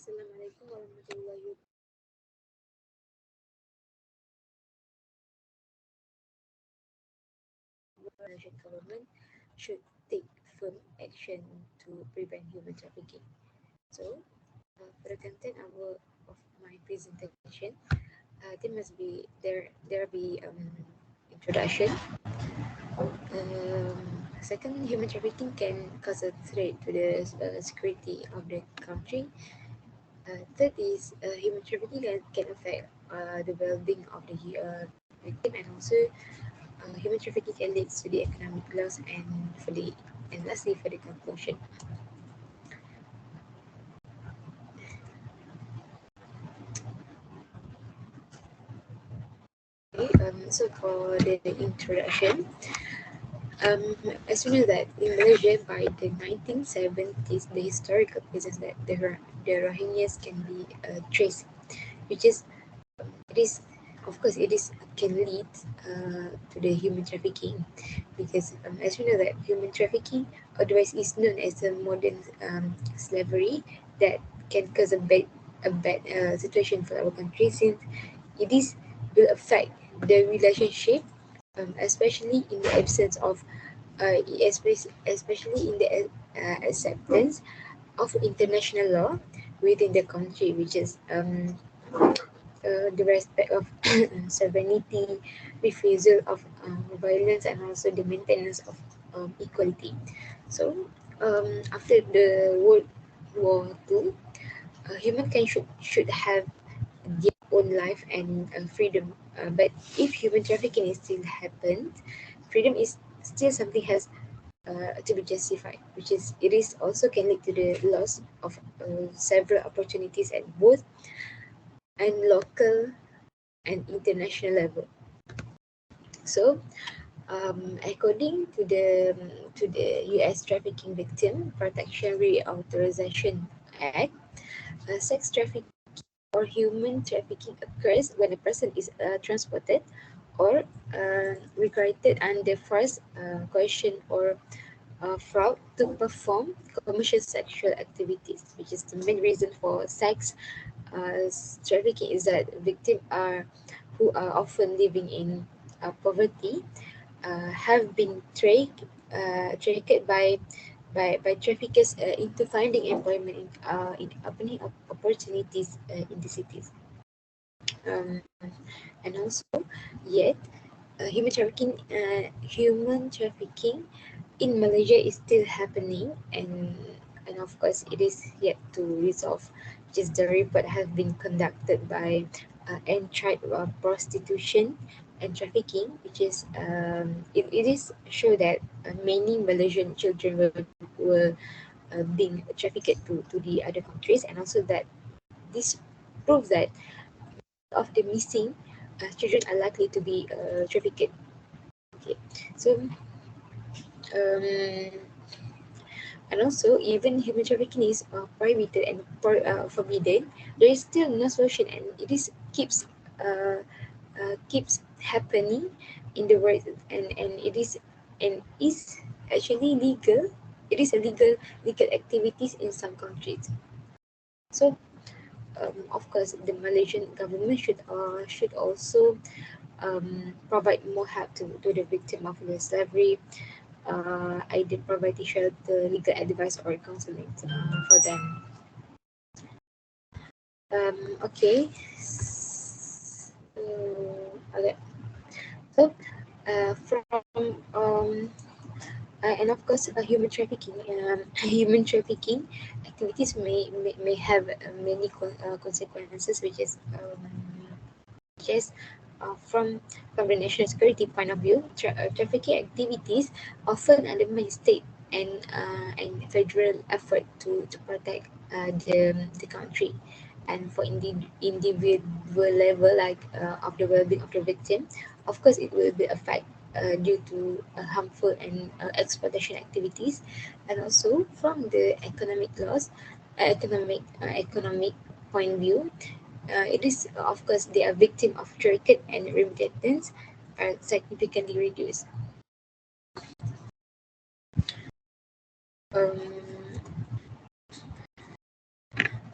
Assalamualaikum warahmatullahi wabarakatuh. Malaysian government should take firm action to prevent human trafficking. So, for the content of my presentation, there must be there be introduction. Second, human trafficking can cause a threat to the security of the country. Third is human trafficking can affect the well-being of the victim, and also human trafficking can lead to the economic loss, and lastly for the conclusion. Okay, so for the introduction, as we know that in Malaysia by the 1970s, the historical evidence that the Rohingyas can be traced, which is it is of course it is can lead to the human trafficking, because as we know that human trafficking otherwise is known as a modern slavery that can cause a bad situation for our country, since it is will affect the relationship, especially in the absence of especially in the acceptance of international law within the country, which is the respect of sovereignty, refusal of violence, and also the maintenance of equality. So, after the World War II, humankind should have their own life and freedom. But if human trafficking is still happens, freedom is still something has to be justified, which is it is also can lead to the loss of several opportunities at both and local and international level. So, according to the U.S. Trafficking Victim Protection Reauthorization Act, sex trafficking or human trafficking occurs when a person is transported or recruited under forced coercion or fraud to perform commercial sexual activities, which is the main reason for sex trafficking is that victims are who are often living in poverty, have been tracked by traffickers into finding employment in opening up opportunities in the cities. Um, and also, yet human trafficking in Malaysia is still happening, and of course it is yet to resolve. Just the report have been conducted by Anti-Prostitution and Trafficking, which is it is show that many Malaysian children were being trafficked to the other countries, and also that this proves that of the missing children are likely to be trafficked. Okay, so um, and also, even human trafficking is prohibited and forbidden, there is still no solution, and it is keeps happening in the world, and is actually legal. It is a legal activities in some countries. So, of course, the Malaysian government should also provide more help to the victim of the slavery, either providing shelter, legal advice, or counseling for them. Okay. Okay. So, from and of course, human trafficking. Human trafficking activities may have many consequences, which is from the national security point of view, trafficking activities often undermine state and federal effort to protect the country, and for individual level, like of the well-being of the victim, of course it will be affect due to harmful and exploitation activities, and also from the economic loss, economic point of view, it is of course they are victim of traffic and remittance are significantly reduced. Um,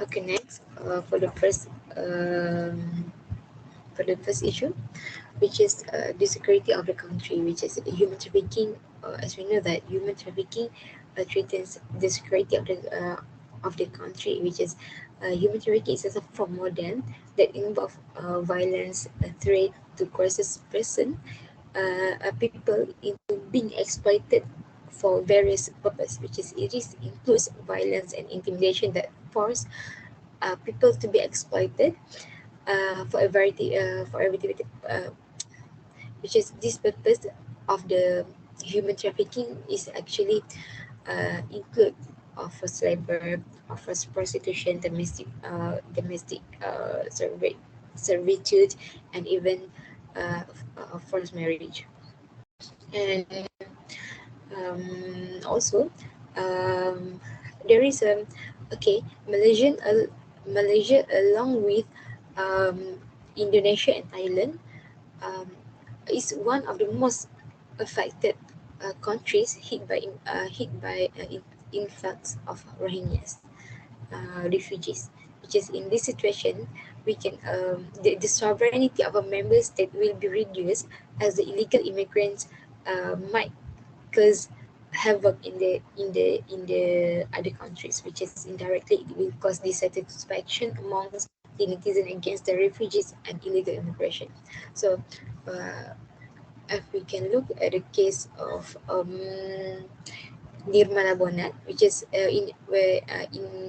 Okay, next, for the first issue, which is the security of the country, which is human trafficking. As we know that human trafficking threatens the security of the country, which is human trafficking is a form model that involve violence, a threat to coerce person, people into being exploited for various purposes, which is it is includes violence and intimidation that force people to be exploited for a variety which is this purpose of the human trafficking is actually include of forced labor, of forced prostitution, domestic servitude, and even forced marriage. And also, um, there is a okay Malaysia along with um, Indonesia and Thailand um, is one of the most affected countries influx of Rohingyas refugees. Which is in this situation, we can the sovereignty of a member state will be reduced as the illegal immigrants might cause havoc in the other countries, which is indirectly it will cause dissatisfaction amongst the netizen against the refugees and illegal immigration. So, if we can look at the case of Nirmala Bonat, which is in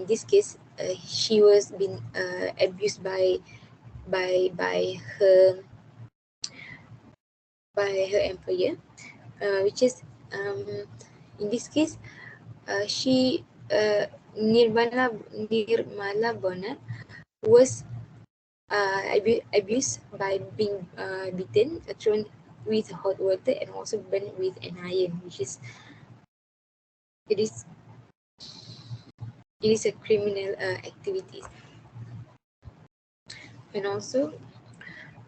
this case she was being abused by her employer, which is in this case she Nirmala Bonat was abused by being beaten, thrown with hot water, and also burned with an iron, which is it is it is a criminal activity. And also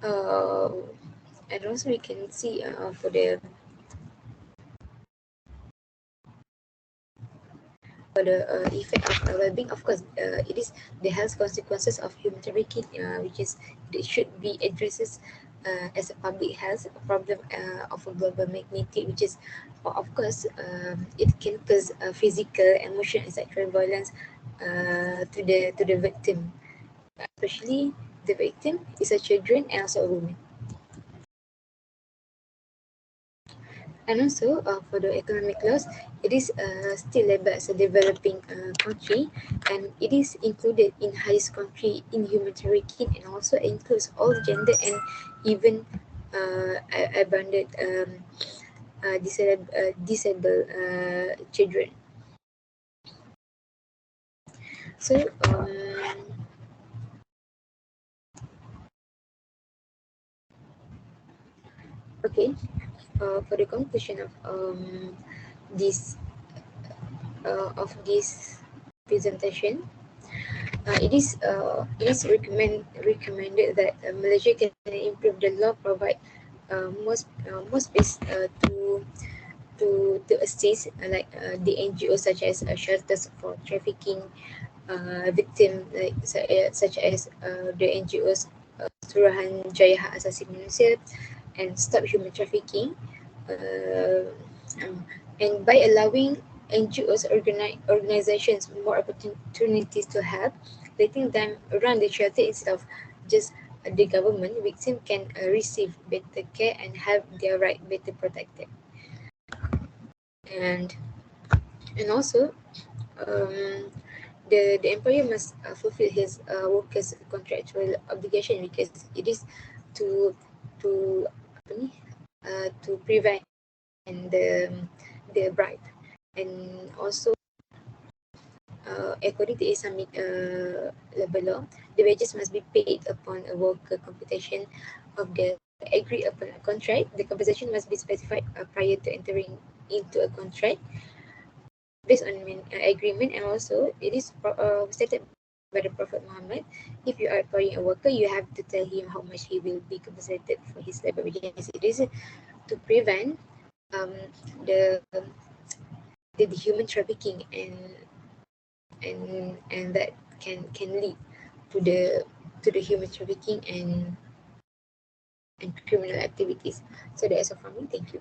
uh, we can see for the effect of well-being. Of course, it is the health consequences of human trafficking, which is it should be addressed as a public health problem of a global magnitude, which is of course it can cause physical, emotional, and sexual violence to the victim, especially the victim is a children and also a woman. And also for the economic loss, it is still labeled as a developing country, and it is included in highest country in human trafficking, and also includes all gender and even abandoned disabled children. So okay, for the conclusion this of this presentation, it is recommended that Malaysia can improve the law, provide more space to assist the NGOs such as shelters for trafficking victim, such as the NGOs Surahan Jaya Hak Asasi Manusia and Stop Human Trafficking, uh, um, and by allowing NGOs organizations more opportunities to help, letting them run the shelter instead of just the government, victims can receive better care and have their right better protected. And also um, the employer must fulfill his workers' contractual obligation, because it is to apa ni, to prevent the bribe. And also according to Islamic labor law, the wages must be paid upon a worker computation of the agreed upon a contract. The compensation must be specified prior to entering into a contract based on agreement. And also it is stated by the Prophet Muhammad, if you are employing a worker, you have to tell him how much he will be compensated for his labor, because it is to prevent um, the, the human trafficking and that can lead to the human trafficking and criminal activities. So that's all from me. Thank you.